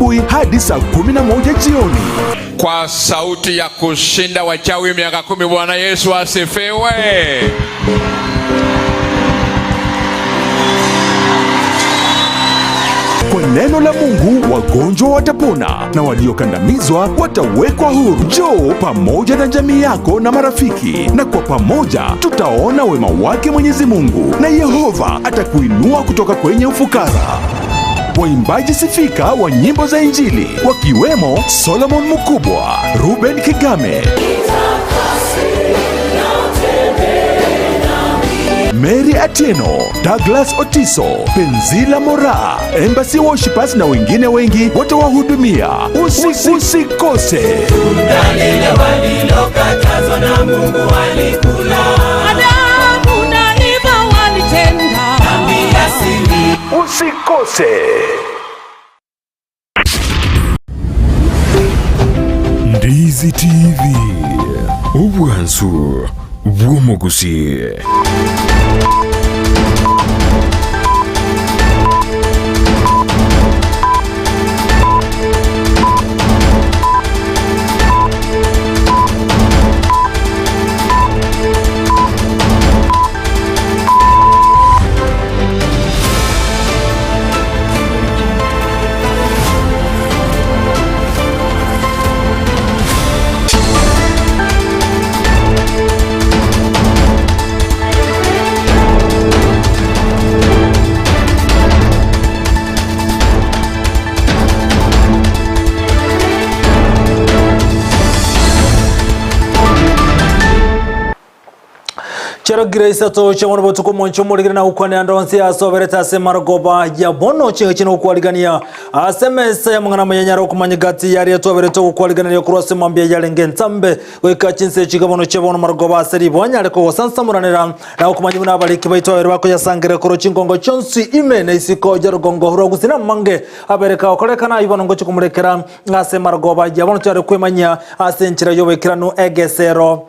hadi saa 11 jioni. Kwa sauti ya kushinda wachawi miaka 10. Bwana Yesu asifiwe. Kwa neno la Mungu wagonjwa watapona na waliokandamizwa watawekwa huru. Njoo pamoja na jamii yako na marafiki, na kwa pamoja tutaona wema wake Mwenyezi Mungu, na Yehova atakuinua kutoka kwenye ufukara. Waimbaji sifika wa nyimbo za Injili wakiwemo Solomon Mukubwa, Ruben Kigame, Mary Atieno, Douglas Otiso, Penzila Mora, Embassy Worshipers na wengine wengi watawahudumia. Usikose. Lile walilokatazwa na Mungu walikula. Adamu na Eva walitenda dhambi asili. Usikose. Ndizi TV. Ubwansu bw'omugusi. Chero Grace to chamona botuko moncho muligana ukwane andonsi asobereta semarogoba ya bono chino kwaligania SMS ya mangana manyanyaro kumanyigati yari atobereto kwaligania kurose mambye yalenge ntambe weka chinse chigabono chebono marogoba seri bonya ariko wasansa muranera na kumanyibuna abaliki baitwa bako yasangire kuro chingongo chonsi imene isiko jarugongo huro gusina mange abereka okolekana ibono ngo chikumurekera asemarogoba ya bono cyare kwemanya asenchira yobekirano egesero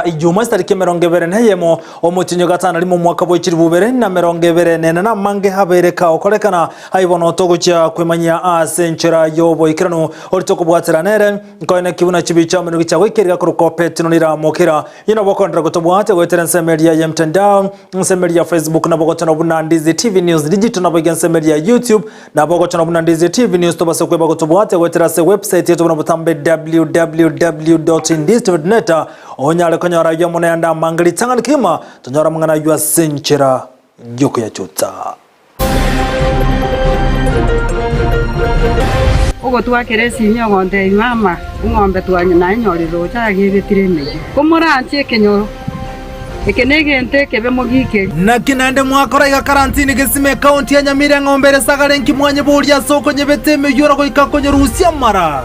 Ijuma tariki 24 omutinyo gatana limo mwaka bw'ekiri 2024 na mange habereka okolekana haibono togocha kwemanya asenchera yobo ikirano orito bwatiranere koine kibuna kibicha mu gicha wikirira kuruko petino nira mokira yino bokondra gotobwate gwetera nsemeria ya mtandao nsemeria Facebook na bogotana bunandizi TV News digital na bogen nsemeria YouTube na bogotana bunandizi TV News to basokwe bagotobwate gwetera se website yetu na butambe www.indiz.net onya kanyara yo munenda mangali tangani kima tanyara mangana yua senchera yoko ya chota ugo twakeresi nyongonde mama ngombe twanye na nyoriro cyagibitire meje komorantie kenyoro ekenege nteke bemogike na kinande mwakora ya karantini gesime county ya Nyamira ngombere sagarenki mwanye burya soko nyebeteme yora ko ikakonye Rusia mara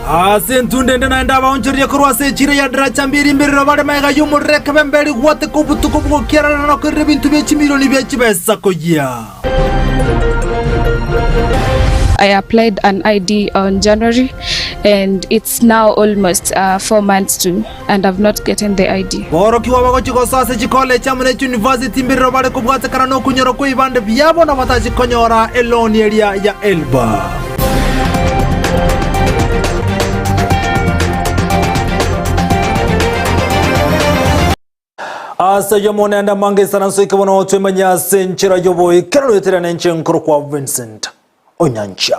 Asentunde naenda baonchoria kurwase chire ya dracha mbiri mbiri bade mega yumureka bemberi gwate kubutuko bwokera na kore bintu bye milioni bye chibesa kojia. I applied an ID on January and it's now almost 4 months too and I've not gotten the ID. Boro kiwa bago chiko sase chikole cha Mune University mbiri bade kubwate kana no kunyoro ko ibande byabo na mataji konyora eloni area ya Elba. Asa yomone anda mange sananso ikabono twemanya senchera yobo ikero yetera nenche nkoro kwa Vincent Onyancha.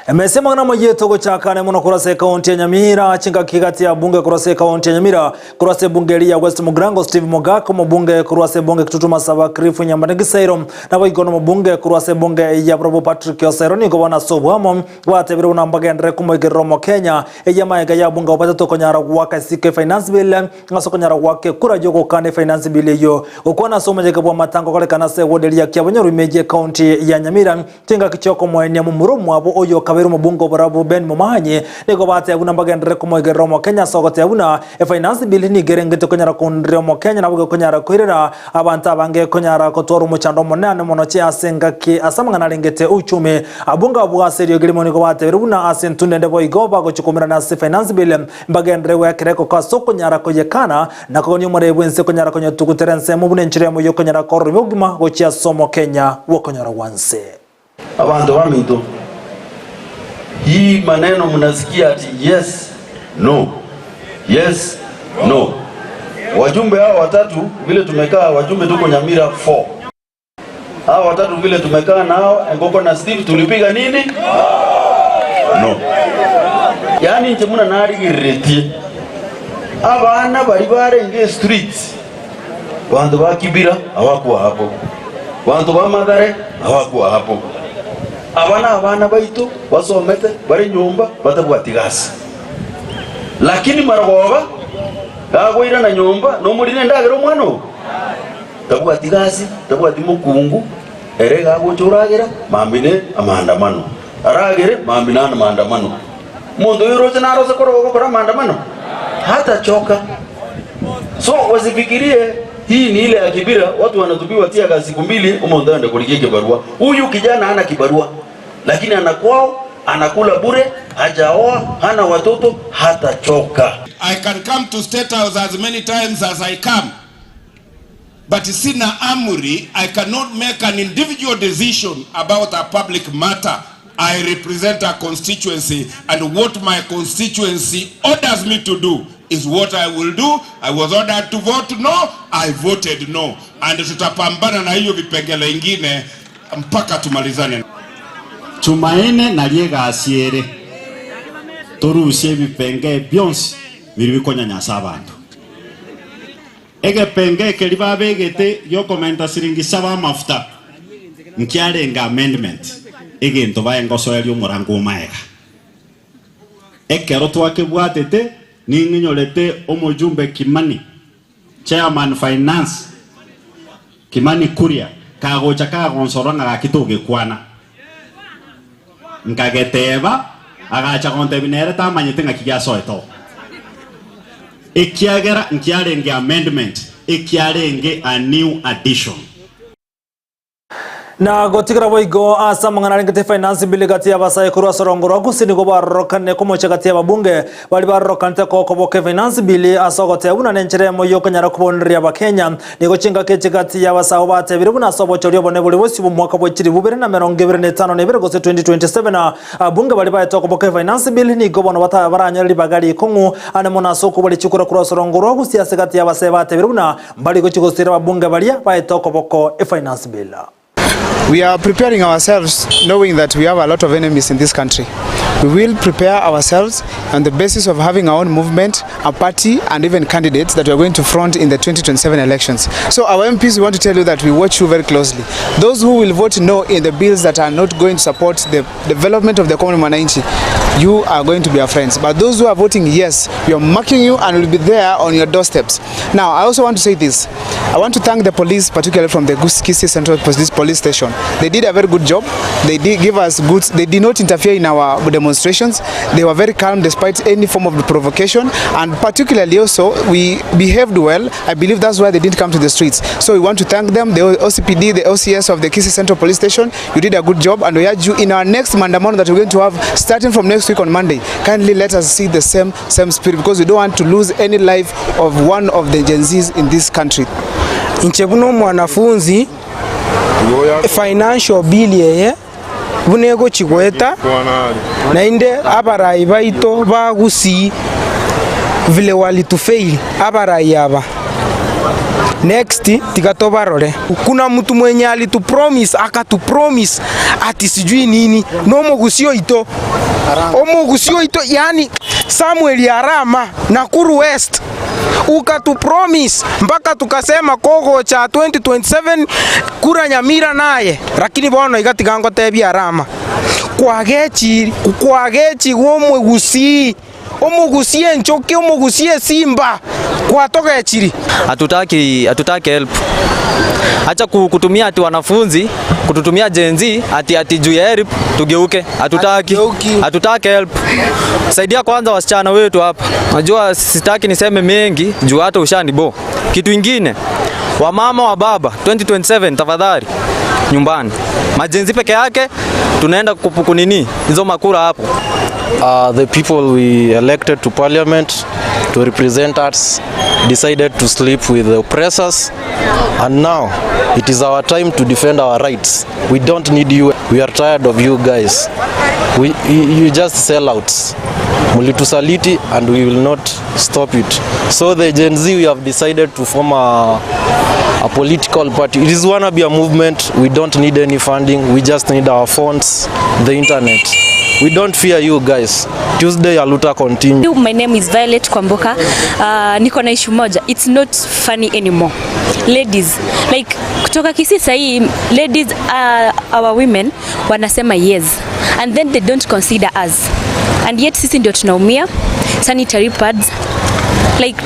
Emesema na moje togo chakane muno kurase kaunti ya Nyamira chinga kigati ya bunge kurase kaunti ya Nyamira kurase bunge ya West Mugrango Steve Mogako mbunge kurase bunge Kitutuma Saba Krifu Nyambangi Sairo na boigono mbunge kurase bunge ya Probo Patrick Osero ni gobana sobwamo watebere unambaga Andre Kumogeromo Kenya eyamaega ya bunge opata tokonyara waka sike finance bill ngasokonyara wake kura jogo kane finance bill yo ukona somaje kabwa matango kole kana se wodeli ya kyabonyo rimeje kaunti ya Nyamira chinga kichoko mwenya mumurumu abo oyo kabiru mubungo barabu Ben Momanye niko bate aguna mbagendere kumoigero mo Kenya sogote aguna finance bill ni gerengete konyara kundre mo Kenya nabugo konyara kwirira abantu abange konyara kotoru muchando monane mono chi asenga ki asamangana lengete uchumi abunga bwaseri ogirimo niko bate biruna asentunde ndebo igoba gochukumira na finance bill mbagendere wekereko kwa soko nyara koyekana na konyo morebwense konyara konyo tukuterense mubune nchire mo yokonyara korubugima gochia somo Kenya wokonyara wanse abantu bamito hii maneno mnasikia ati yes no yes no. Wajumbe hao watatu vile tumekaa, wajumbe tuko Nyamira 4. Hao watatu vile tumekaa nao Ngoko na Steve tulipiga nini? No. Yani nje muna nari gireti. Abana bari bare nge streets. Wandu ba Kibira hawakuwa hapo. Wandu ba Mathare hawakuwa hapo. Abana baitu wasomete bari nyumba batabwatigasa. Lakini maragoba gagwira na nyumba no muri ndagero mwano tabwatigasi tabwati mukungu ere gagucuragira mambine amandamano aragere mambina na maandamano mundu yorote na roza kora maandamano hata choka. So wasifikirie hii ni ile ya Kibira, watu wanatupiwa tia kazi siku 2 umonda ende kulikia kibarua. Huyu kijana hana kibarua lakini anakwao anakula bure, hajaoa, hana watoto, hata choka. I can come to State House as many times as I come, but sina amri. I cannot make an individual decision about a public matter. I represent a constituency, and what my constituency orders me to do is what I will do. I was ordered to vote no, I voted no, and tutapambana na hiyo vipengele ingine mpaka tumalizane. Tumaine na liega asiere torusie vipenge byonsi biribikonya nyasa abantu ege penge keliba begete yo komenta siringi saba mafuta nkialenga amendment ege ntobaye ngosoeli umurango maega ekero twake bwatete ninginyolete omujumbe Kimani chairman finance Kimani Kuria kagocha kagonsoranga gakitoge kwana nkageteba agacha kontebinere tamanyete ngakiya soeto ekiagera nkiarenge amendment ekiarenge a new addition na gotigira boigo asa mangana ngete finance bill gati ya basai kurwa sorongoro gusini go barokane ko mocha gati ya babunge bali barokante ko boke finance bill asa gote abuna nenchere mo yokanyara kubonria bakenya nigo chinga keche gati ya basaho bate biribuna sobo chori bone buli bosi bu mwaka bo chiri bubere na 25 nebere gose 2027 abunge bali baye to boke finance bill ni go bono bata baranyari bagari kongu ane mona soko bali chikura kurwa sorongoro gusiasa gati ya basai bate biribuna bali go chigosira babunge bali baye to boko finance bill. We are preparing ourselves knowing that we have a lot of enemies in this country. We will prepare ourselves on the basis of having our own movement, a party, and even candidates that we are going to front in the 2027 elections. So our MPs, we want to tell you that we watch you very closely. Those who will vote no in the bills that are not going to support the development of the common Mwananchi, you are going to be our friends. But those who are voting yes, we are marking you and will be there on your doorsteps. Now, I also want to say this. I want to thank the police, particularly from the Kisii Central Police Station. They did a very good job. They did give us goods. They did not interfere in our demonstrations. They were very calm despite any form of provocation. And particularly also, we behaved well. I believe that's why they didn't come to the streets. So we want to thank them, the OCPD, the OCS of the Kisii Central Police Station. You did a good job. And we urge you in our next Mandamano that we're going to have starting from next week on Monday, kindly let us see the same spirit, because we don't want to lose any life of one of the Gen Zs in this country. Inchebuno mwanafunzi financial bill yeye bunego chigweta na inde abarai baito bagusi vile walitufail abarai aba. Next tikatobarore kuna mtu mwenye alitupromise akatupromise ati sijui nini no mogusio ito omogusio ito, yani Samuel Arama Nakuru West ukatupromise mpaka tukasema kogo cha 2027 kura Nyamira naye, lakini bono igatigango tebi Arama kwagechi omwegusi omugusie nchoke omugusie Simba twatoka chiri. Hatutaki help. Acha kutumia ati wanafunzi, kututumia Gen Z ati juu ya help tugeuke. Hatutaki help. Saidia kwanza wasichana wetu hapa. Najua sitaki niseme mengi juu hata ushanibo. Kitu kingine, wamama wa baba 2027 tafadhali nyumbani. Majenzi peke yake tunaenda kupunini hizo makura hapo. The people we elected to parliament to represent us decided to sleep with the oppressors, and now it is our time to defend our rights. We don't need you. We are tired of you guys. You just sell outs. Mulitusaliti, and we will not stop it. So the Gen Z, we have decided to form a political party. It is wanna be a movement. We don't need any funding. We just need our phones, the internet. We don't fear you guys. Tuesday Aluta continue. My name is Violet Kwamboka. Niko na issue moja. It's not funny anymore. Ladies, like kutoka Kisii sahi, ladies, our women wanasema yes, and then they don't consider us, and yet sisi ndio tunaumia. Sanitary pads, like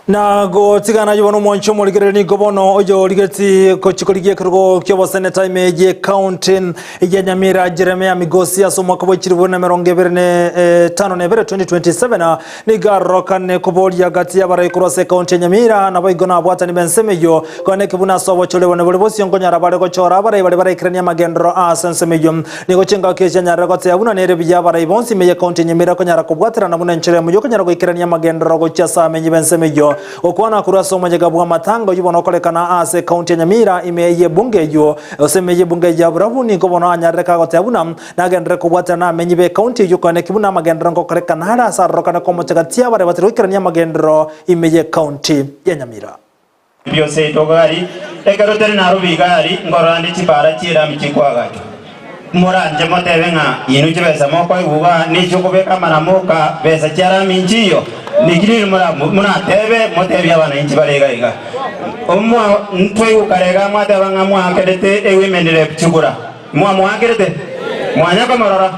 na gotigana jibono mwancho muligere ni gobono ojo ligeti kochikoligie kirgo kyobo seneta imeje county ya Nyamira Jeremia Migosi asomwa ko chiribona 2027 ni garokane kuboli agati ya bara ikurose county Nyamira na baigona abwata ni bensemejo kone kibuna sobo chole bone bole bosi ngonya rabare ko chora bara ikrenia magendro asensemejo ni gochenga kesha nyara ko tebuna nere bijya bara ibonsi meje county Nyamira ko nyara kubwatira na muna nchere mujo ko nyara ko ikrenia magendro ko chasa menye bensemejo okwana kurasa omanyegabwa matango yubono kolekana ase county Nyamira imeye bunge yo osemeje bunge ya burabuni ko bono anyareka ko tebuna nagendere kubwata na menyibe county yukone kibuna magendro ko kolekana hara sarokana ko mutagatia bare batirikirania magendro imeye county ya Nyamira byo se togari egarotere na rubigari ngorandi chipara chira michikwagato muranje motebenga yinu chibesa moko ibuga ni chukubeka maramuka besa chara minjiyo nikiri munatebe motebya bana inchi baregaiga omwa ntwe ukarega mwatebanga mwakerete ewimenire chugura mwakerete mwanya kamarora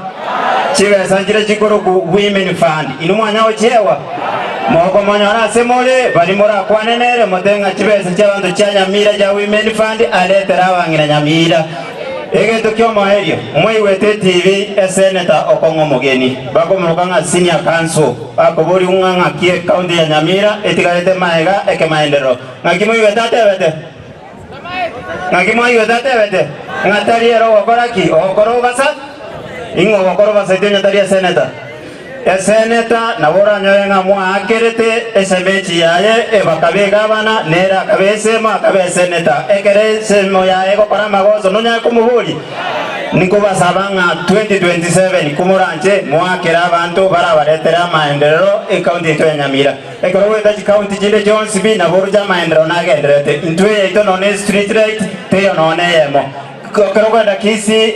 chibesa njire chikoro ku women fund inu mwanya ochewa moko monyora semole bali mora kwanenere motenga chibesa chabantu cha Nyamira ja women fund aletera bangira Nyamira egento kyomo herio mwiwete TV Senator Okongo Mugeni bako murukanga senior council akobori unganga kie county ya Nyamira etigarete maega eke maendero ngakimwiwete atebete ngatariero wakoraki okoro basa ingo wakoro basa tyo nyataria senator Senator nabora nyoyenga mwa akerete esemechi yaye ebakabega bana nera kabesema kabeseneta ekere semo yaye ko para magozo nonya kumubuli niko basabanga 2027 kumuranje mwakera abantu barabaretera maendeleo e county ya Nyamira ekoro weta county jinde Jones B na boruja maendeleo nagenderete intwe ito none street light teyo none yemo koro kwenda Kisii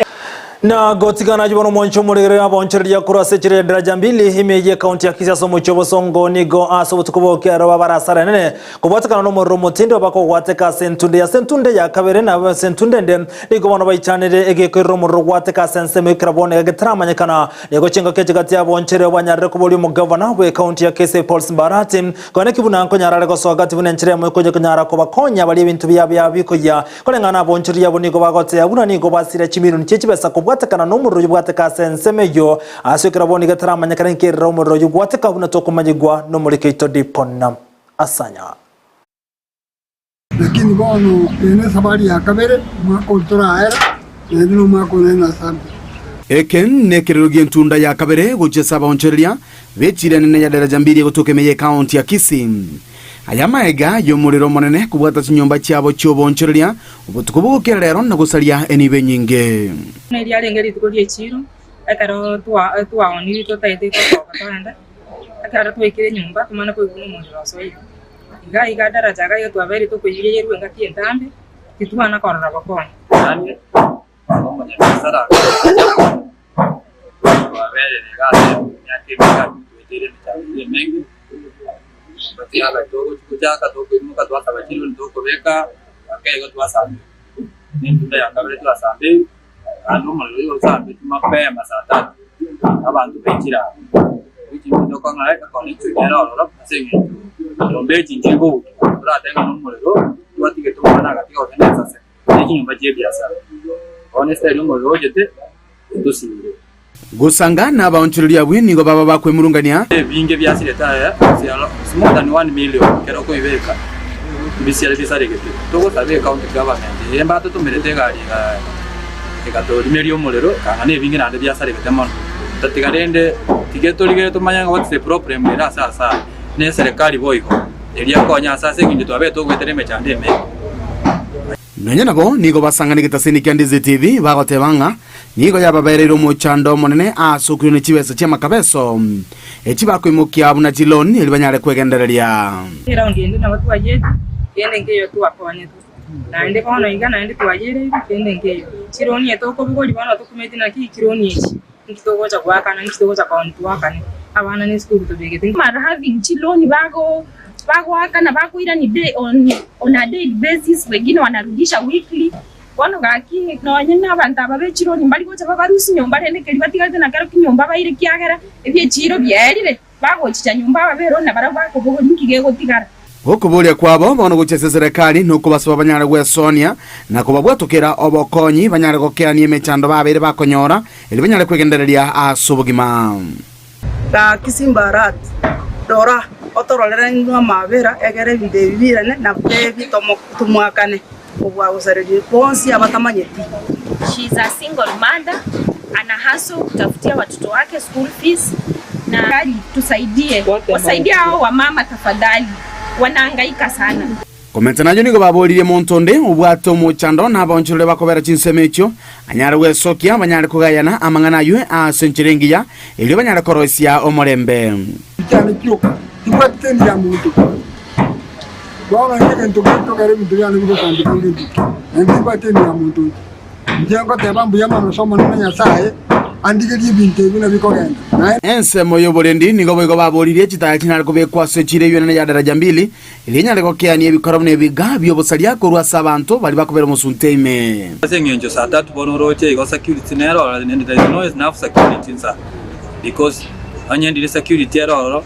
na gotigana jibono mwancho muligere aboncheria kurase chire daraja mbili imeje county ya Kisii asomo chobo songo nigo asobutukubo kyaro barasara nene kubatakana no moro mutindo bako gwateka sentunde ya kabere na sentunde nde nigo bono baichanire egekero moro gwateka senseme krabone getramanyekana nigo chenga kechigati aboncheria banyarre kuboli mu governor we county ya Kisii Paul Mbarati kone kibuna nko nyarare ko swagati bunenchire mu koje kunyara ko bakonya bali bintu bya bikoya kolengana aboncheria bonigo bagote abuna nigo basira chimiru nchechibesa bwatekana no murroyo bwateka sensemeyo asukira boni gatramanya karenkera murroyo bwateka buna tokumanyigwa no muri keito diponna asanya lakini bono ene sabari ya kabere mwakontora era ndio mwakonena sana eken nekererogie ntunda ya kabere gochesa boncheria bechire nene ya daraja mbiri gotokemeye county ya Kisii aya maega yo muriro monene kubwata chinyomba cyabo cyoboncheria ubutuko bukerero na gusaria enibe nyinge neri arengeri tukorie chiro akaro twa oni to taite ko katanda akaro twekire nyumba tumana ko ikuno mundu rasoyi iga daraja ga yo twabere to kuyire yeru ngati entambe titwana korora bakoni yani omonya sara twabere ga nyake mika twetire bitari mengi batiala dogo kujaka dogo imuka twasa bachiro ndoko beka akaigo twasambe ninde yakabere twasambe ando muliro sambe mapema saa 3 abantu bekira wiki ndoko ngara ka konekti era ora pasengi ng'ombe chinjibu uratenga n'umuriro watige tumana katika organiza sasa iki nyumba je biashara honestly umuriro ojete dusibire gusanga n'abaonchereria bwini ngo baba bakwemurungania binge byasire taya more than 1 million kero ko ibeka bisiale bisaregete togo sabe county government yemba tutumirete gari ikatori merio mulero kana ne binge nande byasaregete mono tatigarende tigetorige tumanya ngo what's the problem era sasa ne serikali boyiko elia konya sasa nginje twabe tugwetereme chandeme nonya nabo nigo basangane gitasini kya Ndizi TV bagotebanga nigo yababerero mu chando monene asukuru ne chibesa cha makabeso ekibakwimukia buna jiloni elibanyare kwegendereria era ngende na watu waje kende ngeyo tu akonye naende kono inga naende twajere kende ngeyo chironi etoko bigori bana tukumeti na ki chironi iki nkitogo cha kwakana nkitogo cha kaunti wakane abana ni school to begete mara having chiloni bago waka na bakuira ni day on a daily basis, wengine wanarudisha weekly wano gaki no nyina abantu ababechiro ni mbali gocha babarusi nyumba rene keri batigate na karo kinyumba bayire kyagera ebye chiro byerire bagochicha nyumba babero na baraba ko bogo nikige gotigara okubulia kwabo bono guchese serikali nuko basaba banyara gwe Sonia na kubabwatokera obokonyi banyara gokeanie mechando babere bakonyora eli banyara kwegendereria asubugima ta kisimbarat dora otorolera nwa mabera egere bide bibirane na bebi tumwakane ubwa usaridi ponsi abatamanyeti. She's a single mother, ana hustle kutafutia watoto wake school fees na tusaidie wasaidie hao wa mama tafadhali wanahangaika sana. Komenta nayo nigo babolirie montonde ubwato mu chando na bonchule bakobera chinsemecho anyare wesokia banyare kugayana amangana yue a senchirengiya ili banyare korosia omorembe cyane cyuka ibwate ya muntu bwana ngeke ntugere bituyana bigo kandi ndi ibwate ya muntu njengo tebambu yamano somo nanya sae andigeri binte bina bikogenda ense moyo bolendi nigo boigo babolirie chitaya kinare kubekwa sechire yone ya daraja 2 ilinyare gokeani ebikoro ne bigabyo bosalia korwa sabanto bali bakobera musunteime asengenjo saa 3 bonoroche igo security nero and there is no enough security inside because anyendire security eroro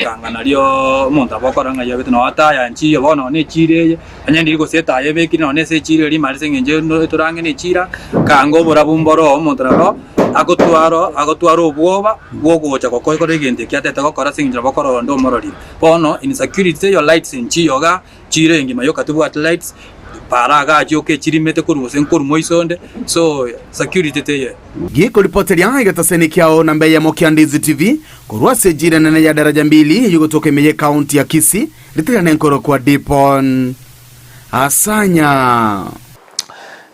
kanga nalio monta bokoranga yabete no ataya nchi bono ne chire anyendire go seta yebeki no ne se chire ri mari sengenje no turange ne chira kango borabumboro montraro agotwaro obwoba bwogocha kokoko regente kyateta gokora singira bokoro ndo morori bono insecurity your lights nchi yoga chire ngima yoka tubu at lights paraga joke chirimete kuruse nkuru moisonde so security teye giko reporteria igataseni kyao na mbeya mokia Ndizi TV kurwa sejira nene ya daraja 2 yugotoke meye county ya Kisii litirane nkoro kwa Dipon Asanya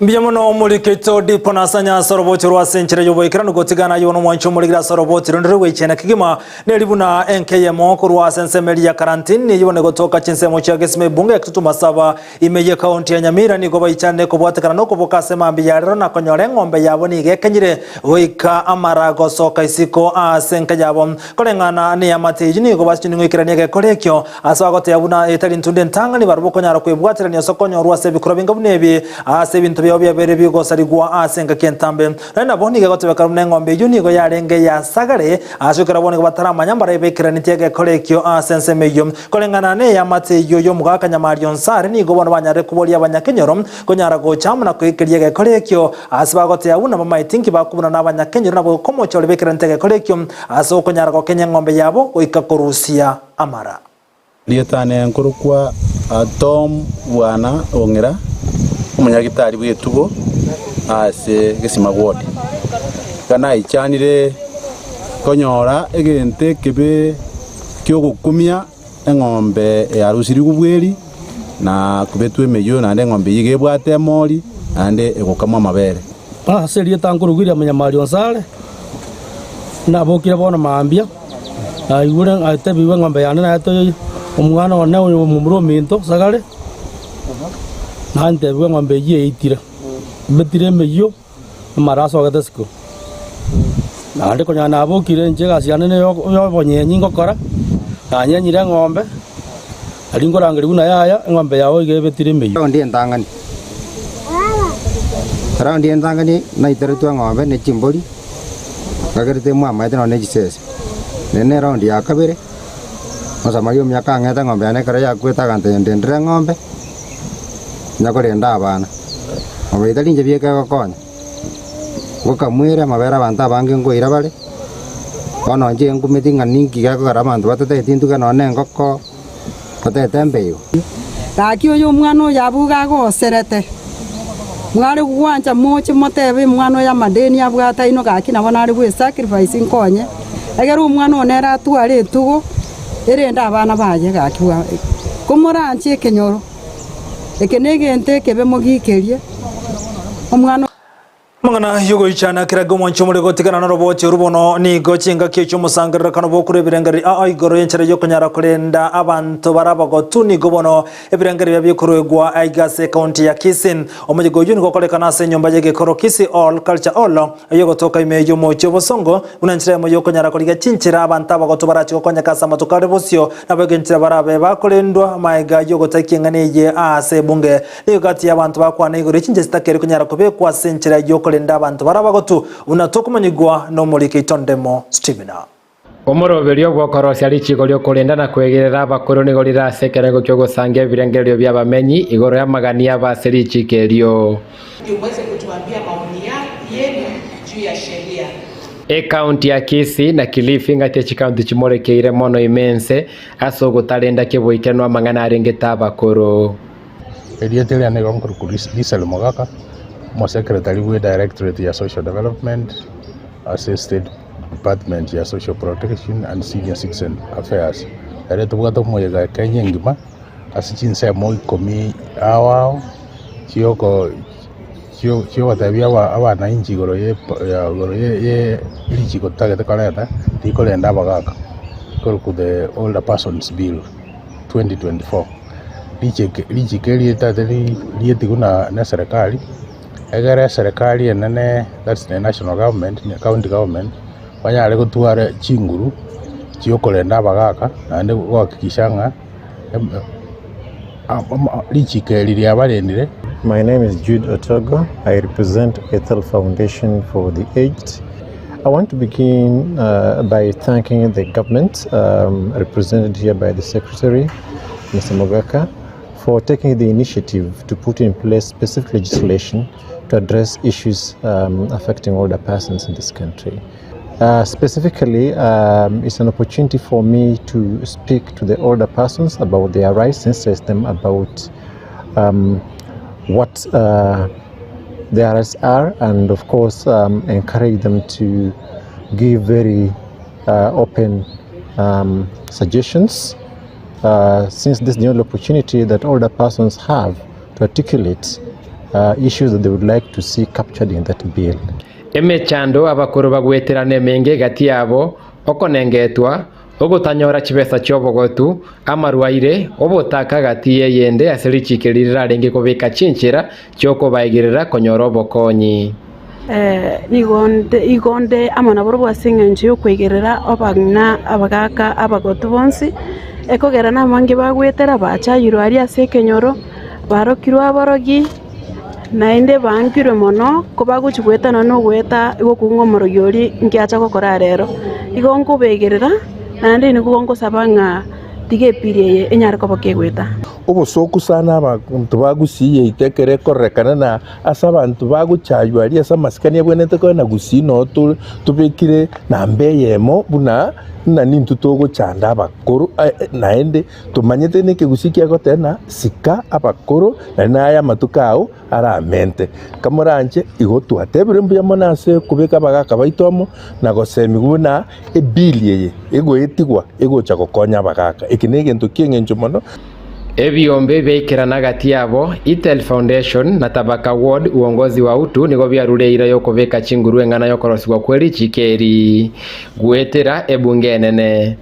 Mbiyamuno muri keto Dipon Asanya soroboti rwa senchire yoboikira nugotigana yono mwancho muri gira soroboti rondrewe cyena kigima neribuna NKM kurwa sensemeli ya karantini yibone gotoka chinsemo cya gesime bunga yakutuma saba imeye county ya Nyamira ni goba icyane ko bwatekana no kuboka sema mbiyarero na konyore ngombe yabo ni gekenyire oika amara gosoka isiko asenka yabo kolengana ni amateji ni goba chini ngikiranye gekorekyo asaba gote yabuna etali ntunde ntanga ni barubuko nyara kwebwatiranye sokonyo rwa sebikoro bingabunebi asebintu bya bere bigo sarigwa asenga kentambe na boni gagote bakarumne ngombe yunigo yarenge ya sagare ashukira boni batarama nyambara ibekira nitege kolekyo asense meyo kolengana ne ya mate yo mugaka nyamarion sare ni gobono banyare kuboli abanyakenyoro konyara go chamuna kwikiriye kolekyo asibagote yabuna mama itinki bakubuna n'abanyakenyoro nabo komocho ibekira nitege kolekyo aso konyara go kenya ngombe yabo oikakorusia amara lietane nkurukwa Tom Bwana Ongera umunyagitari bw'etugo ase gesima ward kana ichanire konyora egente kebe kyo gukumia engombe ya rusiri gubweri na kubetwe meyo na ngombe yigebwate mori ande egokama mabere serie tankurugira munyamari onsale na bokira bona mambia ayure atebiwe ngombe yana na to omwana wane omumuro minto sagale nante bwe ngombe ye itira metire meyo maraso agatesko nande konya nabo kire njega siane ne yo bonye nyingo kora anya nyire ngombe alingo rangiri una yaya ngombe yawo igebetire meyo ndi ndangani raundi ndangani na itare tu ngombe ne chimbori kagerete mwa maite no ne jisese nene raundi ya kabere Osamario miaka ngeta ng'ombe ane kare ya kweta kantendendre ng'ombe. Nyakorenda abana. Obaita linje bieka gokonya. Gokamwira mabera banta bange ngoira bale. Ono nje ngumeti nganingi ga karamandu batete tintuga none ngoko. Batete mbeyo. Gaki uyu mwana uyu abuga goserete. Mwari gwanja moche motebe mwana ya madeni abwata ino gaki nabona ari gwe sacrifice nkonye. Egera umwana onera atware tugo erenda abana baje gaki wa. Komoranche kenyoro. Ekenegente kebe mogikerie. Omwana Mangana yugo ichana kirago mwancho muri gotikana roboche rubono ni gochinga kecho musangira kano bokure birengari igoro yenchera yo kunyara kurenda abantu barabagotu ni gobono ebirengari byabikurwegwa aigase county ya Kisii omuji goyuni gokolekana se nyomba yege koro Kisii all culture all yogo toka imeyo mocho bosongo unanchira mo yo kunyara kuriga chinchira abantu abagotu barachi gokonya kasa matukare bosyo nabagenchira barabe bakolendwa maiga yogo takingane ye ase bunge ni gati y'abantu bakwana igoro chinje sitakere kunyara kubekwa senchira yo lenda abantu barabagotu unatokumanyigwa no muri kitondemo Stevena omoroberio gwokorosia richigo ryo kulenda na kwegerera abakuru nigo rirasekerengo kyo gusangia birengerio by'abamenyi igoro ya magania baserichikerio uweze kutuambia maoni yenu juu ya sheria. County ya Kisii na Kilifi ngati county chimorekeire mono imense aso gutarenda kibuikenwa mangana arengeta abakuru Elietele ne gonkuru Diesel Mogaka mo secretary we directorate ya social development, assisted department ya social protection and senior citizen affairs. Ere tubugato moyega Kenya ngima asichinse mo ikomi awao chioko chio watabia abana inchi goro ye lichiko tagete kaleta tikolenda bagaka ku the older persons bill 2024 lichikeli tateli lietiguna na serikali egere serikali enene, that's the national government, the county government banyale gutwara chinguru chiokolenda bagaka nande gwakikishanga lichikeli lya balendire. My name is Jude Otogo. I represent Ethel Foundation for the Aged. I want to begin by thanking the government, represented here by the Secretary, Mr. Mogaka, for taking the initiative to put in place specific legislation to address issues affecting older persons in this country. Specifically, it's an opportunity for me to speak to the older persons about their rights, sensitize them about what their rights are, and of course encourage them to give very open suggestions, since this is the only opportunity that older persons have to articulate issues that they would like to see captured in that bill. Emechando abakuru bagweterane menge gati yabo okonengetwa ogutanyora chibesa chobogotu amarwaire obotaka gati yende asirichikirira renge kobeka chinchira choko baigirira konyoro bokonyi igonde amana borwa singenje yo kwegerera abagna abagaka abagotu bonsi ekogera na mangi bagwetera bacha yiro ari asekenyoro barokirwa aborogi naende bankirwe mono kobaguchigweta no gweta igokungo moroyori ngiacha gokora rero igongo begerera nande ni kugongo sabanga tigepirie enyara kobokegweta obosoku sana abantu bagusiye itekere korekana na asa abantu baguchaywa ali asa masikania bwenete ko na gusino tubekire na mbeyemo buna na nintu togo chanda abakuru naende tumanyete neke gusikia gotena sika abakuru na aya matukao aramente kamoranje igotu atebire mbuya monase kubeka bagaka baitomo na gosemiguna ebilie ego etigwa ego chakokonya bagaka ikinege ntukiengenjo mono ebiombe beikirana gati yabo Ethel Foundation na Tabaka Ward uongozi wa utu nigo byarureira yo kubeka chinguru engana yo koroswa kweri chikeri gwetera ebunge nene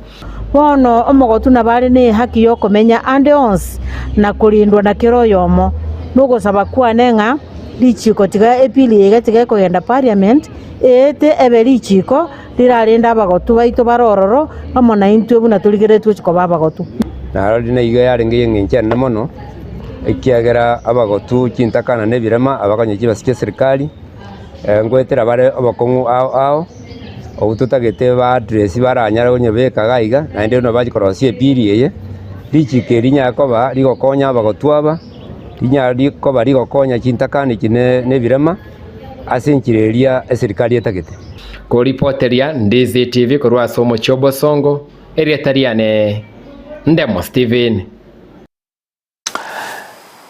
bono omogotu na bari ni haki yo komenya ande ons na kulindwa na kiroyomo nugo sabakwa nenga lichiko tiga epili gatiga kugenda parliament ete ebelichiko lirarinda abagotu baito barororo amona into buna tuligeretwe chiko babagotu narori na iga yarenge ngenchana mono ikiagera abagotu kintakana nebirema abakanye kibasike serikali ngwetera bare abakongu ao ogututagete ba address baranyara gonyebeka iga na ndio no bagikorosia piri eye lichikeri nyakoba ligokonya abagotwaba linyarikoba ligokonya chintakani kine nebirema asenchireria serikali etagete kuripoteria Ndizi TV kurwa somo chobo songo erietariane Ndemo Steven.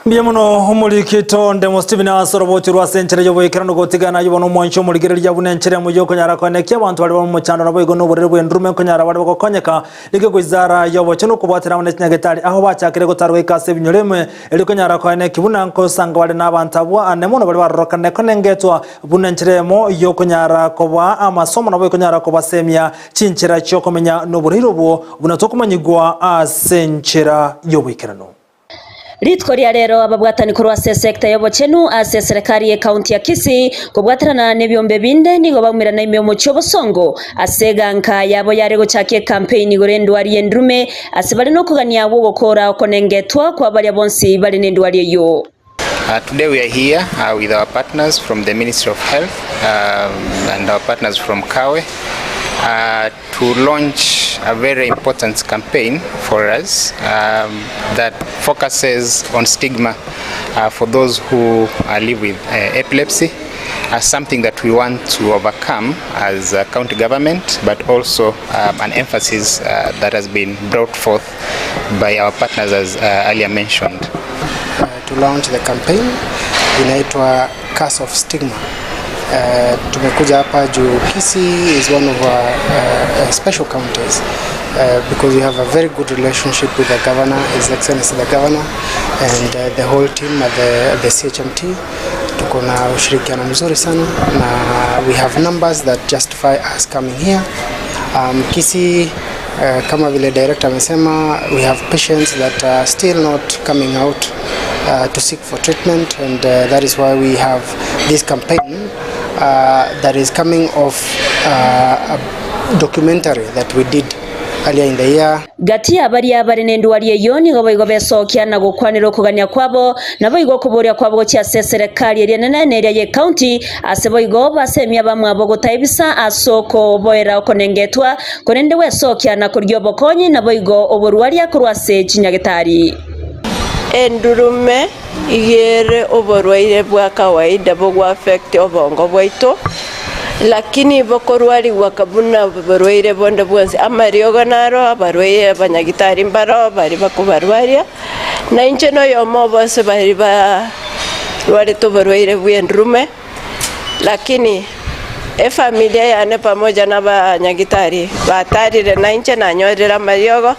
Biamuno umurikito Ndemo Steven asorobochi rwa senchere yo boyekirano gotigana yo bono mwancho murigere ya bunenchere mu yoko nyara koneke abantu bali mu cyando nabo igo no burere bwendrume ko nyara bali bakonyeka lige kwizara yo bocho no kubatira mu nyagetari aho bachakire gutarwe ikase binyureme eliko nyara koneke bunanko sanga bali nabantu abo anemono bali barokane konengetwa bunenchere mo yoko nyara koba amasomo nabo iko nyara koba semya cinchira cyo komenya no buriro bwo bunatokumanyigwa asenchera yo boyekirano. Ritkoria rero ababwatani kurwa sekta yobochenu ase serikali ya kaunti ya Kisii kubwatirana nebyombe binde nigo bamira na imyo mucyo songo aseganka yabo yarego chake campaign gorendwari yendrume asibali no kugania wo gukora okonengetwa kwa bali bonsi bali nendwari yo. Today we are here with our partners from the Ministry of Health and our partners from Kawe to launch a very important campaign for us that focuses on stigma for those who live with epilepsy as something that we want to overcome as a county government, but also an emphasis that has been brought forth by our partners as earlier mentioned. To launch the campaign inaitwa Curse of Stigma. Tumekuja hapa juu Kisii is one of our special counties because we have a very good relationship with the governor, His Excellency the Governor, and the whole team at the CHMT. Tuko na ushirikiano mzuri sana na we have numbers that justify us coming here. Kisii kama vile director amesema, we have patients that are still not coming out to seek for treatment, and that is why we have this campaign that is coming off a documentary that we did earlier in the year. Gati abari nendwari yoni go boigo besokia na gukwanira kugania kwabo nabo igo kuboria kwabo cya serikali eri nene eri ye county asebo igo basemya bamwe abo gutaibisa asoko boera okonengetwa konende wesokia na kuryo bokonyi nabo igo oborwari akurwase kinyagetari endurume igere oborwaire bwa kawaida bwo affect obongo bwaito lakini bokorwari wakabuna oborwaire bonde bwonse amariogo naro abarwaire abanyagitari mbaro bari bakubarwaria na inche no yomo bose bari ba rwari to borwaire bwendrume lakini familia yane pamoja na banyagitari batarire na inche na nyorera mariogo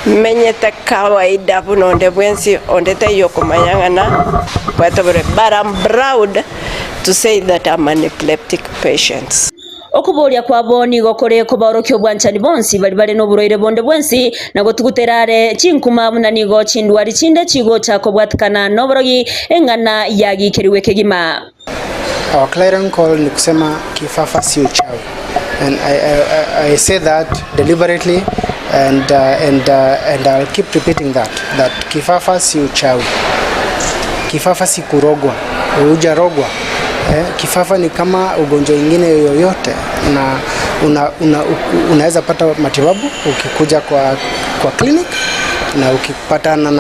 menyete kawaida bunonde bwensi ondete yokumanyangana kwatobere but I'm proud to say that I'm an epileptic patient. Okuboria kwa boni gokore kubarokyo bwanchani bonsi bali no buroire bonde bwensi na gotuguterare chinkuma munanigo chindwari chinde chigo chako bwatkana noborogi engana yagi keriwe kegima. Our clarion call ni kusema kifafa si uchawi, and I say that deliberately and I'll keep repeating that kifafa si uchawi, kifafa si kurogwa, hujarogwa. Kifafa ni kama ugonjwa mwingine yoyote, na unaweza pata matibabu ukikuja kwa clinic na ukipatana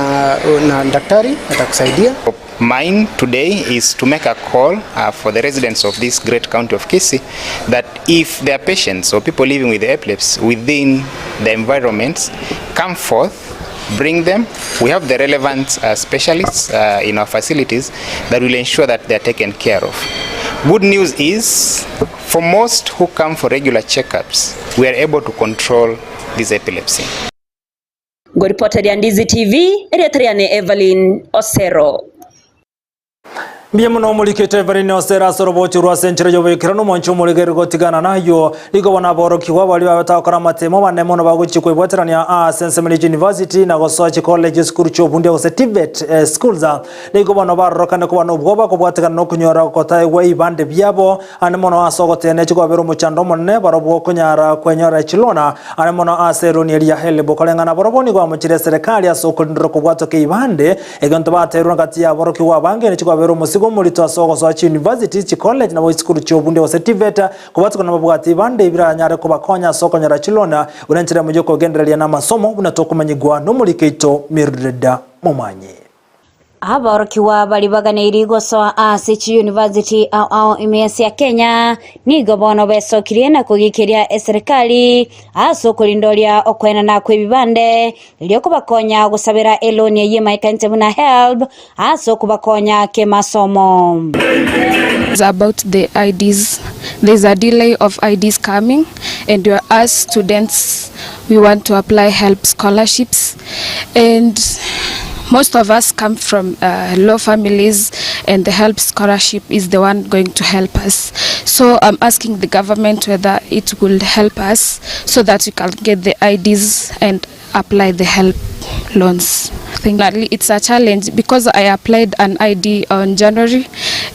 na daktari atakusaidia. Mine today is to make a call for the residents of this great county of Kisii that if there are patients or people living with epilepsy within the environments, come forth, bring them. We have the relevant specialists in our facilities that will ensure that they are taken care of. Good news is, for most who come for regular checkups, we are able to control this epilepsy. Go reporter ya Ndizi TV, Eritreane Evelyn Osero. Biamuno mulikete Evelyn Osero asorobochi rwa senchere yo bekirano moncho muligere gotigana nayo ligo bona boroki wa bali batakora matemo banemono baguchikwe bwaterania St. University na Gosochi College School chobunde ose Tibet schools ligo bona barokane ko bano bwoba ko bwategana no kunyora kotaye we ibande byabo anemono asogote ne chiko bero muchando monne barobwo kunyara kwenyora chilona anemono aseroni elia hele bokolengana boroboni kwa muchire serikali asokondro ko bwatoke ibande eganto bateruna kati ya boroki wa bange ne chiko bero musigo tigo mulito asogo so university chi college na boiskuru chobunde wa certificate kubatu kuna mabwati bande ibiranyare kubakonya soko nyara chilona unanchere mujoko genderelia na masomo bunatokumanyigwa no mulikeito Mildred Momanyi. Aborokiwa bali baganiri gosoa ase university au imesi ya Kenya nigo bono besokirie na kugikiria serikali aso kulindolia okwena na kwibibande ilio kubakonya gusabira eloni ye maikante buna help aso kubakonya ke masomo. About the IDs, there's a delay of IDs coming, and as students we want to apply help scholarships, and most of us come from low families, and the help scholarship is the one going to help us. So I'm asking the government whether it will help us so that we can get the IDs and apply the help loans. I think it's a challenge because I applied an ID on January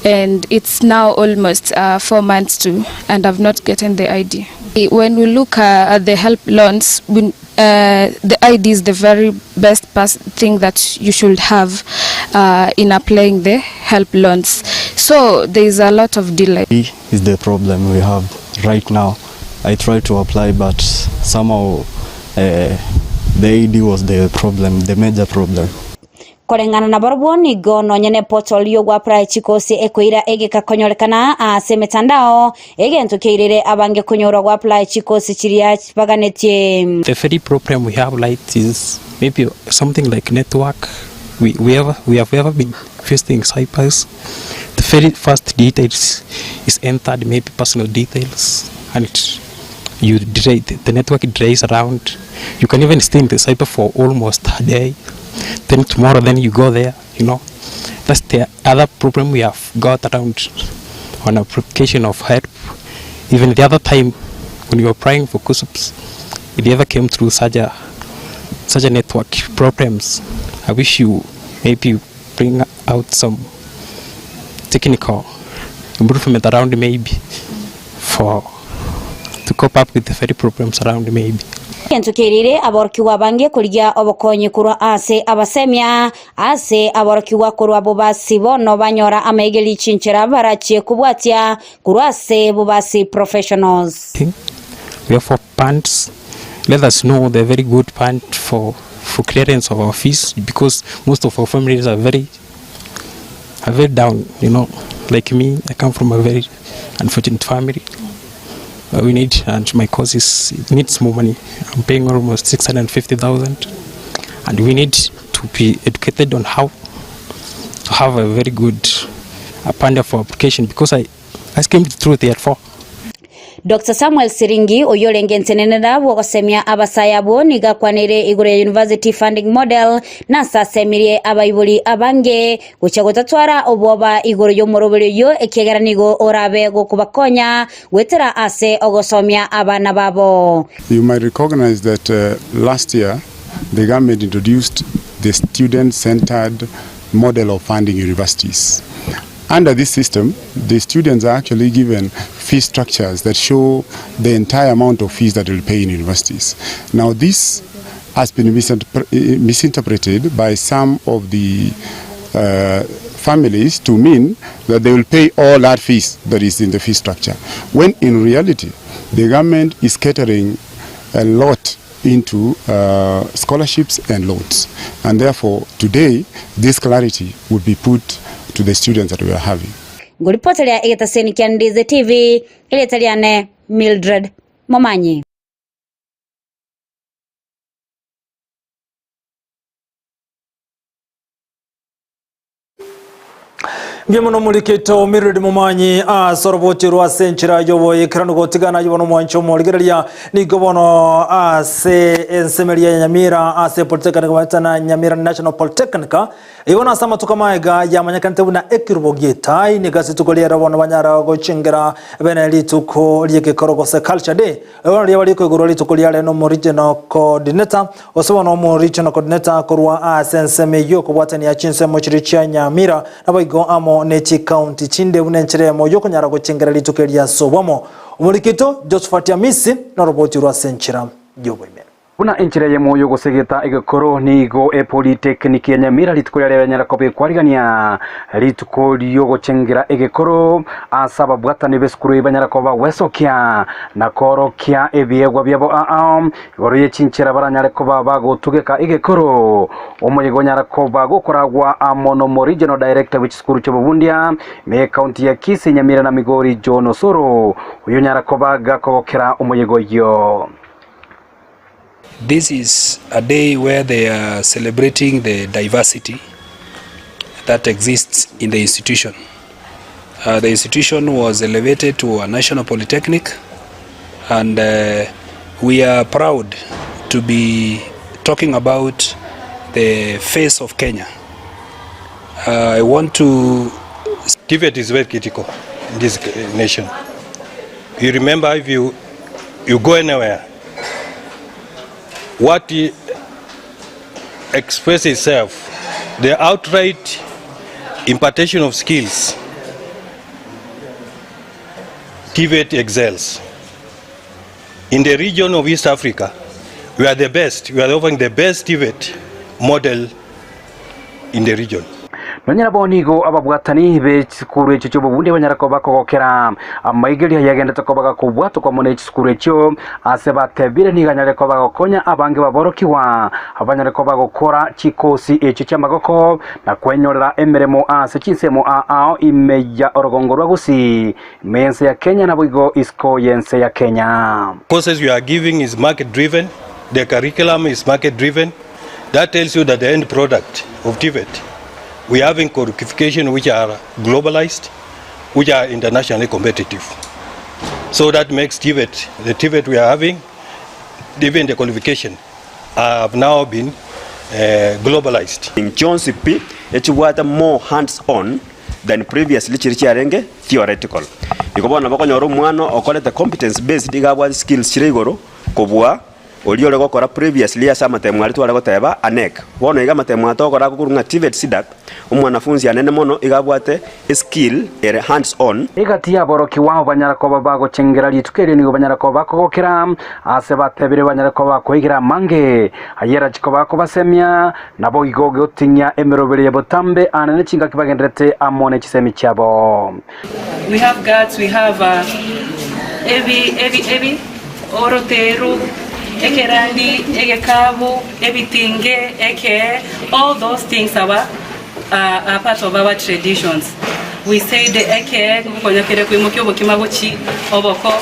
and it's now almost 4 months too, and I've not gotten the ID. When we look at the help loans, the ID is the very best thing that you should have in applying the help loans. So there is a lot of delay. Is the problem we have right now. I tried to apply, but somehow the ID was the problem, the major problem. Korengana na baraboni gono nyene portfolio gwa apply chikosi ekoira egeka konyorekana ase mitandao egento keirere abange konyora gwa apply chikosi chiria paganetie. The very problem we have like is maybe something like network. We have ever been facing cyphers. The very first details is entered, maybe personal details, and the network drays around. You can even stay in the cypher for almost a day. Then tomorrow, then you go there, you know. That's the other problem we have got around on application of help. Even the other time when you were applying for KUSUPS, if you ever came through such a network problems, I wish you maybe bring out some technical improvement around maybe to cope up with the very problems around maybe. Kentukirire aborokiwa bange kuligia obokonye kurwa ase abasemia ase aborokiwa kurwa bubasi bono banyora amegeli chinchira barachie kubwatia kurwa ase bubasi professionals. We have 4 funds. Let us know the very good fund for clearance of our fees, because most of our families are very down, you know. Like me, I come from a very unfortunate family. We need, and my course needs more money. I'm paying almost 650,000, and we need to be educated on how to have a very good fund for application, because I came through there for. Dr. Samuel Siringi oyolengentenenera wogosemia abasayabo niga kwanere igure university funding model nasa semirie abayibuli abange guchagotatwara oboba igure yo morobere yo ekegeranigo orabe go kubakonya wetera ase ogosomia abana babo. You might recognize that last year the government introduced the student-centered model of funding universities. Under this system, the students are actually given fee structures that show the entire amount of fees that they will pay in universities. Now, this has been misinterpreted by some of the families to mean that they will pay all that fees that is in the fee structure, when in reality, the government is catering a lot into scholarships and loans. And therefore, today, this clarity would be put to the students that we are having. Nguripotelea egetaseni Kiandize TV, iletaliane Mildred Momanyi. Ngemono muliketo Mildred Momanyi soroboti rwa senchira yoboye kirano gotigana yobono mwancho moligerelia ni gobono ase ensemelia Nyamira ase Polytechnic watana Nyamira National Polytechnic ibona sama tukamaega ya manyakante buna ekirubogieta ni gasi tukolera bono banyara gochingera beneli tuko lieke korogose culture day ibona lya bali ko igoroli tukoliale no regional coordinator osobono mo regional coordinator korwa ase ensemeyo ko watani ya chinse mo chiricha Nyamira nabago amo nechi county chinde bunenchere mo yoko nyara gochingera litukelia sobamo umulikito Josephat Amisi na roboti rwa senchira yoboime. Buna inchire ye moyo gusegeta igikoro nigo polytechnic ya Nyamira lituko ya nyara kobe kwarigania lituko lyo gucengera igikoro asaba bwatani beskuru ibanyara koba wesokia na korokia ebiegwa byabo igoro ye chinchira baranyare koba bagutugeka igikoro umuyigo nyara koba gukoragwa amono regional director which skuru cyo Bubundia me county ya Kisii Nyamira na Migori John Osoro uyo nyara koba gakokera umuyigo yo. This is a day where they are celebrating the diversity that exists in the institution. The institution was elevated to a national polytechnic, and we are proud to be talking about the face of Kenya. I want to... TVET is very critical in this nation. You remember, if you go anywhere, what expresses itself, the outright impartation of skills, TVET excels. In the region of East Africa, we are the best. We are offering the best TVET model in the region. Nonyara bonigo ababwatani be skuru echo cyo Bubundi banyara ko bakogokera amaigeri yagenda to kobaga kubwato ko mone skuru echo aseba tebire niganyare ko bagokonya abange baborokiwa abanyare ko bagokora chikosi echo cyamagoko na kwenyorera emeremo ase chinsemo imeja orogongo rwagusi mense ya Kenya na bwigo isko yense ya Kenya. Courses we are giving is market driven, the curriculum is market driven. That tells you that the end product of TVET, we are having qualifications which are globalized, which are internationally competitive. So that makes TVET, the TVET we are having, even the qualification, have now been globalized. In Jones P, it was more hands-on than previously theoretical. Because when you have the competence-based skills, kubwa Olio lego kora previously ya sama temwali tu lego teba anek. Wono iga matemwa to kora kukurunga TVET sidak. Umwanafunzi anene mono igabwate skill ere hands on. Igati ya boroki wao banyara ko babago chengera litukere ni banyara ko bakokera aseba tebire banyara ko bakoigira mange ayera chiko bako basemya nabo igoge otinya emerobere ya botambe anene chinga kibagendrete amone chisemi chabo. We have guards, we have evi orotero ekerandi, ekekabu, ebitinge, eke, all those things are part of our traditions. We say the eke, ngokonya kere kwimukyo bokimagochi oboko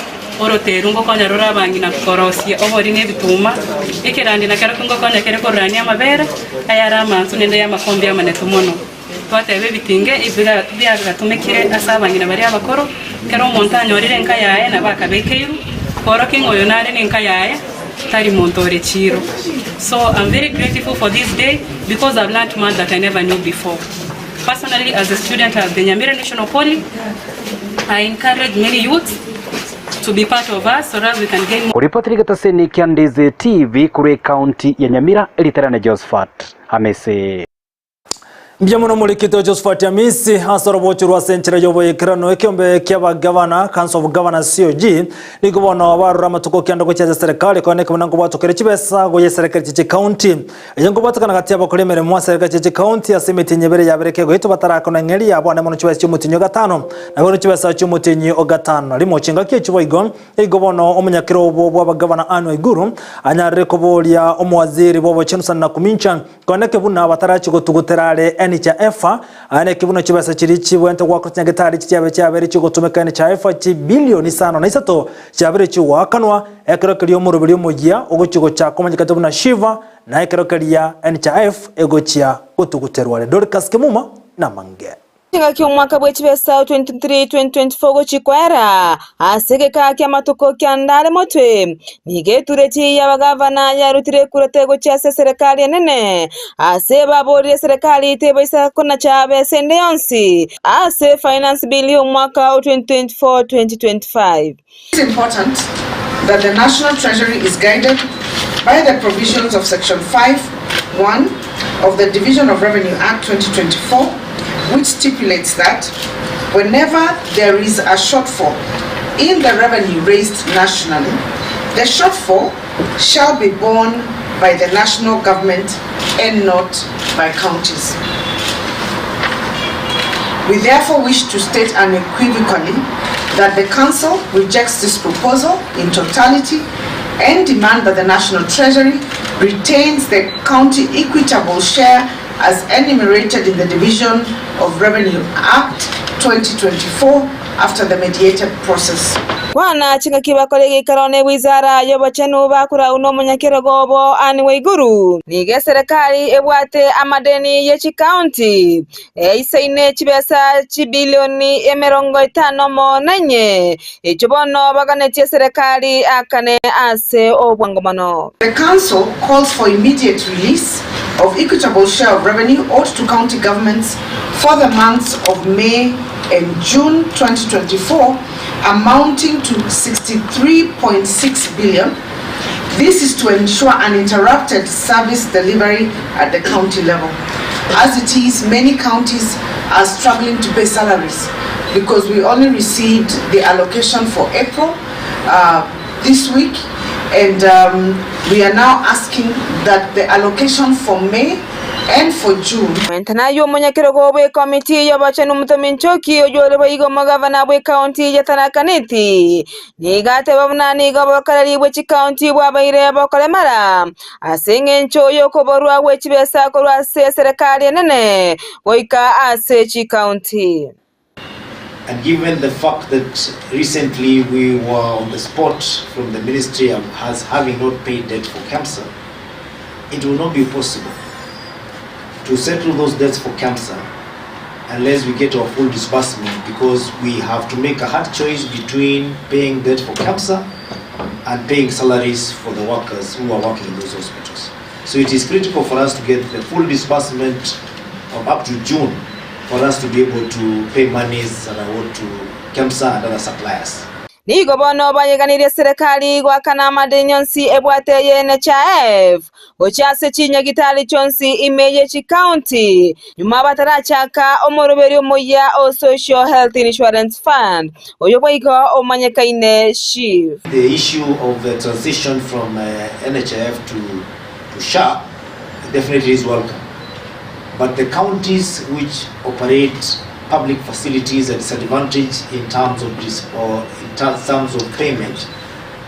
oroteru ngokonya rora bangi na korosia obori ne bituma ekerandi na kera ngokonya kere korani amabere ayara manzu nende ya makombi amanetumono twatebe bitinge ibiga byatumekire asabangi na bari abakoro kero montagne orire nka yae na bakabekeiru koro kingoyo nare ninka yae tari montore chiro. So I'm very grateful for this day because I've learned much that I never knew before. Personally, as a student at the Nyamira National Poly, I encourage many youths to be part of us so that we can gain more. Ripoti ligata seni Kiandizi TV kure county ya Nyamira eliterane Josephat Amese. Mjamono mulikito Josephat Amisi hasoro bochurwa senchira yobo yekrano ekyombe kyaba governor council of governors COG nigobona wabarura matuko kyando kwa serikali kwa neko nango batokere chibesa go ye serikali chiche county yengo batakana gatia bakolemere mwa serikali chiche county asemete nyebere yabereke go hito batarako na ngeli abo na mono chibesa cyumutinyo gatano na bono chibesa cyumutinyo gatano limo chinga kyechubo igon igobono omunyakiro bo bwa governor Anne Waiguru anyarire ko bolia omwaziri bo Chenusana na kumincha kwa neke buna batarachi go tuguterare NHIF ane kibuno chibasa chirichi wente kwa kutinyagetari cyabere cyo gutumeka NHIF chi bilioni 5 cyabere cyo wakanwa ekerokelio mu rubiri mugiya ugukigo cya komanyikato buna Shiva na ekerokelia NHIF egochia gutuguterwa Dorcas Kimuma na Mange Tinga ky'omwaka bw'ekibesa 23-2024 gochikwera asegeka ky'amatuko kyandale motwe nigetureki y'abagavana yarutire kuretego kya serikali enene ase baborire serikali teboisa kona chabe sende yonsi ase finance bill y'omwaka 2024-2025. It's important that the National Treasury is guided by the provisions of Section 5(1) of the Division of Revenue Act 2024, which stipulates that whenever there is a shortfall in the revenue raised nationally, The shortfall shall be borne by the national government and not by counties. We therefore wish to state unequivocally that the Council rejects this proposal in totality and demand that the National Treasury retains the county equitable share as enumerated in the Division of Revenue Act 2024 after the mediated process. Wana chinga kibakole gikarone wizara yobachenu bakura uno munyakiro gobo ani Waiguru nige serikali ebwate amadeni yechi county isaine chibesa chibilioni $50 mo nanye echobono baganetie serikali akane ase obwangomano. The council calls for immediate release of equitable share of revenue owed to county governments for the months of May and June 2024 amounting to 63.6 billion. This is to ensure uninterrupted service delivery at the county level. As it is, many counties are struggling to pay salaries because we only received the allocation for April this week, and we are now asking that the allocation for May and for June. Mentana yo munyakiro gobe committee yo bachenu mutaminchoki ojole bayigo magavana bwe county ya Tharaka-Nithi nigate babunani gobo kalali bwe county bwa bayire bakole mara asenge ncho yo koborwa bwe chibesa kolwa serikali enene boika ase county. And given the fact that recently we were on the spot from the ministry as having not paid debt for KEMSA, it will not be possible to settle those debts for KEMSA unless we get our full disbursement, because we have to make a hard choice between paying debt for KEMSA and paying salaries for the workers who are working in those hospitals. So it is critical for us to get the full disbursement of up to June for us to be able to pay monies that are owed to KEMSA and other suppliers. Nigo bono bayeganire serikali gwakana amadeni yonsi ebwate ye NHIF okyase kinya gitali kyonsi imeje chi county nyuma batarachaka omoroberi omoya o Social Health Insurance Fund oyo boigo omanyekaine shiv. The issue of the transition from NHIF to SHA definitely is welcome, but the counties which operate public facilities at disadvantage in terms of this or in terms of payment,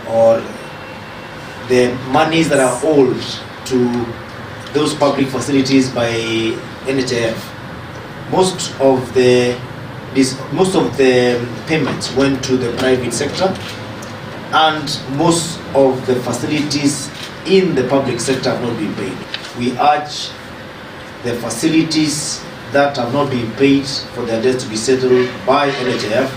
or the monies that are owed to those public facilities by NHIF, most of the payments went to the private sector, and most of the facilities in the public sector have not been paid. We urge the facilities that have not been paid for their debts to be settled by NHIF,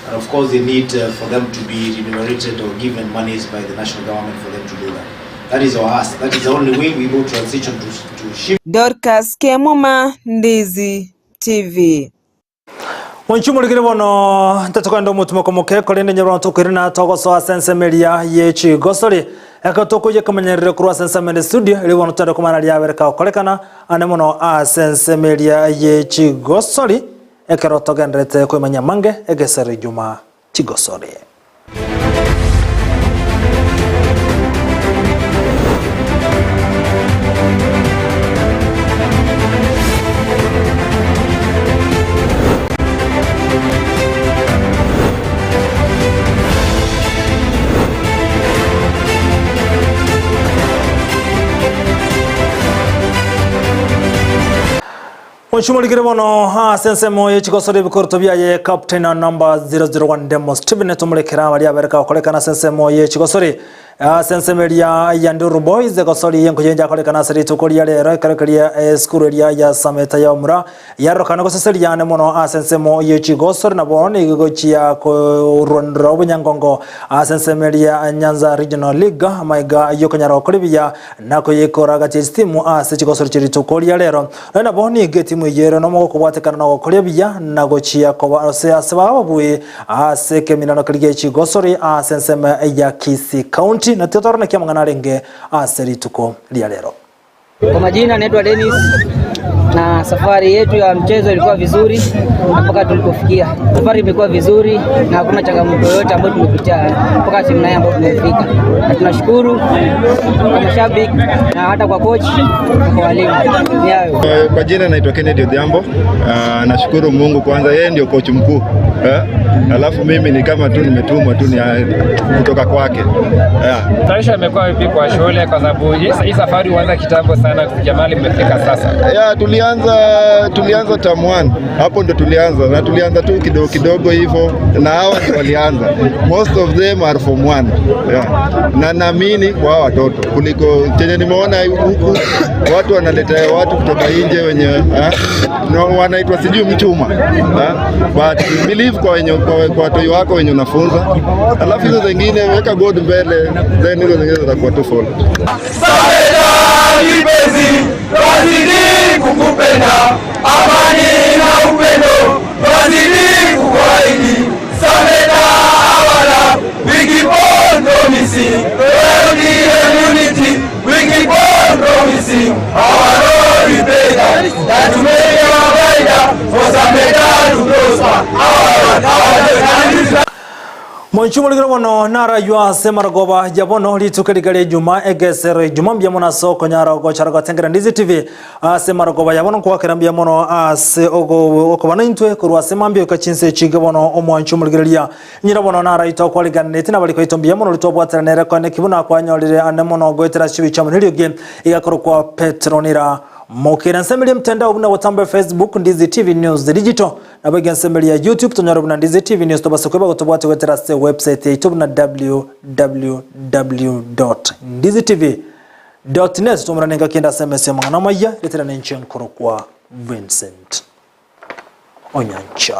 and of course they need for them to be remunerated or given monies by the national government for them to do that. That is our ask. That is the only way we will transition to shift. Dorcas Kemuma, Ndizi TV. Wanchumuligire bono ntatokando mutumako muke kolende nyabantu kwirina togoso asensemelia yechi gosori akatokoje kamanyerere kurwa sensemele studio ili bono tare kumana lyabereka okolekana anemono asensemelia yechi gosori ekeroto gendrete kwemanya mange egesere juma chigosori. Wanchumuligire bono sensemo yechigosori bikorto byaye captain number 001 Demo Steven tumulekera bali abereka okolekana sensemo yechigosori sensemelia Yanduru Boys gosori yenkujenja kolekana seri tukolia lero karekelia skurelia ya sameta ya umra yarokana goseselia ne mono sensemo yechigosori na boni gochia ko rondro bunyangongo sensemelia Nyanza Regional League maiga yokanyaro kolibia nako yekora gatistimu sechigosori chiri tukolia lero na boni geti yero no moko kwatekana no kolebya nagochia ko se asaba bwe aseke minano klige chigosori senseme ya Kisii County na tetorana kia mangana renge aserituko lia lero. Kwa majina naitwa Dennis, na safari yetu ya mchezo ilikuwa vizuri mpaka tulipofikia. Safari imekuwa vizuri na hakuna changamoto yoyote ambayo tumepitia mpaka timu naye ambayo tumefika. Na tunashukuru kwa mashabiki na hata kwa coach na kwa walimu. Kwa jina naitwa Kennedy Odhiambo. Nashukuru Mungu kwanza, yeye ndio coach mkuu. Alafu mimi ni kama tu nimetumwa tu ni kutoka kwake. Tarisha imekuwa vipi kwa shule kwa sababu hii safari huanza kitambo sana kufikia mahali mmefika sasa? Tulianza term 1. Hapo ndo tulianza na tulianza tu kidogo hivyo na hawa ndio walianza. Most of them are from 1. Na naamini kwa watoto kuliko chenye nimeona huku watu wanaleta watu kutoka nje wenye wanaitwa sijui mchuma. But believe kwa watu wako wenye unafunza. Alafu hizo zingine weka God mbele, then hizo zingine zitakuwa tu follow. Wazidi kukupenda, amani na upendo, wazidi kukuahidi, Sameta awala, wikipondo misi, unity, wikipondo misi, our Lord we pray that to make our rider, for Sameta to prosper, our Monchumo ligero bono nara yua semaragoba jabono litukeligale juma egesere juma mbyamono soko nyara go charago tengera ndizi TV semaragoba jabono kwa kerambya mono ase ogo bana intwe kurwa semambyo kachinse chige bono omonchumo ligerelia nyira bono nara ito kwa liganete na baliko itombya mono litobwatira nere kone kibuna kwa nyolire anemono goetera chibi chamu nilio game igakoro kwa Petronira Mokera nsembeli mtandao buna watambe Facebook Ndizi TV News Digital na bagi nsembeli ya YouTube tunyara buna Ndizi TV News toba sokweba kutobwate weterase website ya YouTube na www.ndizitv.net tumura nenga kienda SMS ya mangana maya letera nenche nkoro kwa Vincent Onyancha.